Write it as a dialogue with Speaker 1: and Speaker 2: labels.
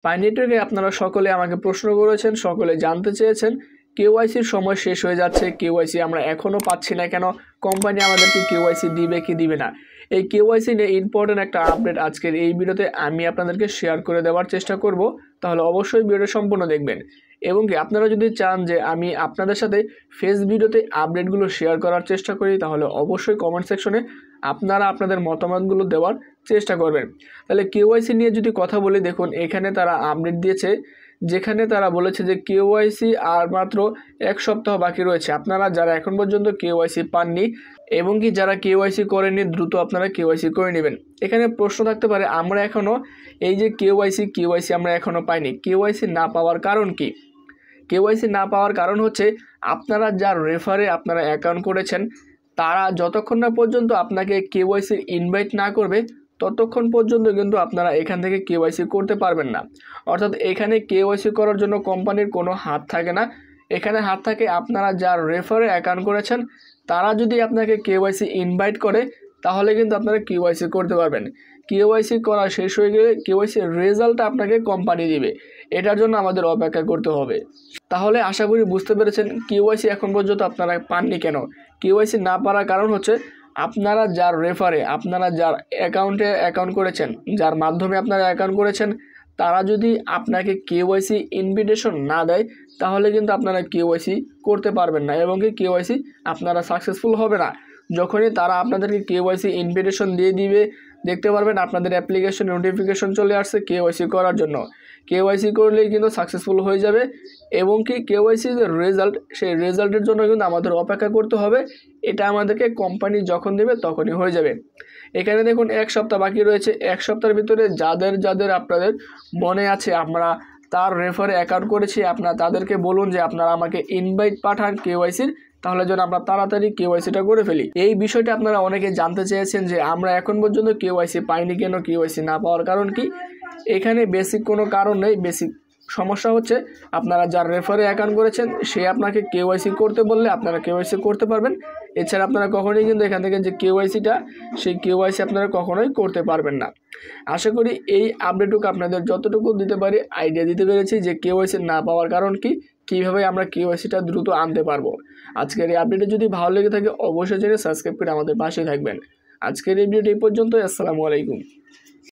Speaker 1: পাই নেটওয়ার্কে আপনারা সকলে আমাকে প্রশ্ন করেছেন, সকলে জানতে চেয়েছেন কেওয়াইসির সময় শেষ হয়ে যাচ্ছে, কেওয়াইসি আমরা এখনও পাচ্ছি না কেন, কোম্পানি আমাদেরকে কেওয়াইসি দিবে কি দিবে না। এই কেওয়াইসি নিয়ে ইম্পর্টেন্ট একটা আপডেট আজকের এই ভিডিওতে আমি আপনাদেরকে শেয়ার করে দেওয়ার চেষ্টা করব, তাহলে অবশ্যই ভিডিওটা সম্পূর্ণ দেখবেন। এবং কি আপনারা যদি চান যে আমি আপনাদের সাথে ফেস ভিডিওতে আপডেটগুলো শেয়ার করার চেষ্টা করি, তাহলে অবশ্যই কমেন্ট সেকশনে আপনারা আপনাদের মতামতগুলো দেওয়ার চেষ্টা করবেন। তাহলে কেওয়াইসি নিয়ে যদি কথা বলি, দেখুন এখানে তারা আপডেট দিয়েছে, যেখানে তারা বলেছে যে কেওয়াইসি আর মাত্র 1 সপ্তাহ বাকি রয়েছে। আপনারা যারা এখন পর্যন্ত কেওয়াইসি পাননি এবং কি যারা কেওয়াইসি করেননি, দ্রুত আপনারা কেওয়াইসি করে নেবেন। এখানে প্রশ্ন থাকতে পারে আমরা এখনও এই যে কেওয়াইসি আমরা এখনও পাইনি, কেওয়াইসি না পাওয়ার কারণ কি? কেওয়াইসি না পাওয়ার কারণ হচ্ছে আপনারা যার রেফারে আপনারা অ্যাকাউন্ট করেছেন, তারা যতক্ষণ না পর্যন্ত আপনাকে কেওয়াইসির ইনভাইট না করবে ততক্ষণ পর্যন্ত কিন্তু আপনারা এখান থেকে কেওয়াইসি করতে পারবেন না। অর্থাৎ এখানে কেওয়াইসি করার জন্য কোম্পানির কোনো হাত থাকে না, এখানে হাত থাকে আপনারা যার রেফারে অ্যাকাউন্ট করেছেন, তারা যদি আপনাকে কেওয়াইসি ইনভাইট করে তাহলে কিন্তু আপনারা কেওয়াইসি করতে পারবেন। কেওয়াইসি করা শেষ হয়ে গেলে কেওয়াইসির রেজাল্টটা আপনাকে কোম্পানি দিবে, এটার জন্য আমাদের অপেক্ষা করতে হবে। তাহলে আশা করি বুঝতে পেরেছেন কেওয়াইসি এখন পর্যন্ত আপনারা পাননি কেন। কেওয়াইসি না পারার কারণ হচ্ছে আপনারা যার রেফারে আপনারা যার অ্যাকাউন্ট করেছেন, যার মাধ্যমে আপনারা অ্যাকাউন্ট করেছেন, তারা যদি আপনাকে কেওয়াইসি ইনভিটেশন না দেয় তাহলে কিন্তু আপনারা কেওয়াইসি করতে পারবেন না এবং কি কেওয়াইসি আপনারা সাকসেসফুল হবে না। যখনই তারা আপনাদেরকে কেওয়াইসি ইনভিটেশন দিয়ে দিবে, দেখতে পারবেন আপনাদের অ্যাপ্লিকেশন নোটিফিকেশন চলে আসছে কেওয়াইসি করার জন্য। কেওয়াইসি করলেই কিন্তু সাকসেসফুল হয়ে যাবে এবং কি কেওয়াইসির যে রেজাল্ট, সেই রেজাল্টের জন্য কিন্তু আমাদের অপেক্ষা করতে হবে। এটা আমাদেরকে কোম্পানি যখন দেবে তখনই হয়ে যাবে। এখানে দেখুন 1 সপ্তাহ বাকি রয়েছে। 1 সপ্তাহের ভিতরে যাদের আপনাদের মনে আছে আমরা তার রেফারে অ্যাকাউন্ট করেছি, আপনারা তাদেরকে বলুন যে আপনারা আমাকে ইনভাইট পাঠান কেওয়াইসির, তাহলে যেন আমরা তাড়াতাড়ি কেওয়াইসিটা করে ফেলি। এই বিষয়টা আপনারা অনেকে জানতে চেয়েছেন যে আমরা এখন পর্যন্ত কেওয়াইসি পাইনি কেন, কেওয়াইসি না পাওয়ার কারণ কি? এখানে বেসিক কোনো কারণ নেই। বেসিক সমস্যা হচ্ছে আপনারা যার রেফারে অ্যাকাউন্ট করেছেন সে আপনাকে কেওয়াইসি করতে বললে আপনারা কেওয়াইসি করতে পারবেন, এছাড়া আপনারা কখনোই কিন্তু এখান থেকে যে কেওয়াইসিটা, সেই কেওয়াইসি আপনারা কখনোই করতে পারবেন না। আশা করি এই আপডেটটুকু আপনাদের যতটুকু দিতে পারি আইডিয়া দিতে পেরেছি যে কেওয়াইসি না পাওয়ার কারণ কি, কীভাবে আমরা কেওয়াইসিটা দ্রুত আনতে পারবো। আজকের এই আপডেটে যদি ভালো লেগে থাকে অবশ্যই চ্যানেল সাবস্ক্রাইব করে আমাদের পাশে থাকবেন। আজকের এই ভিডিওটি এই পর্যন্ত। আসসালামু আলাইকুম।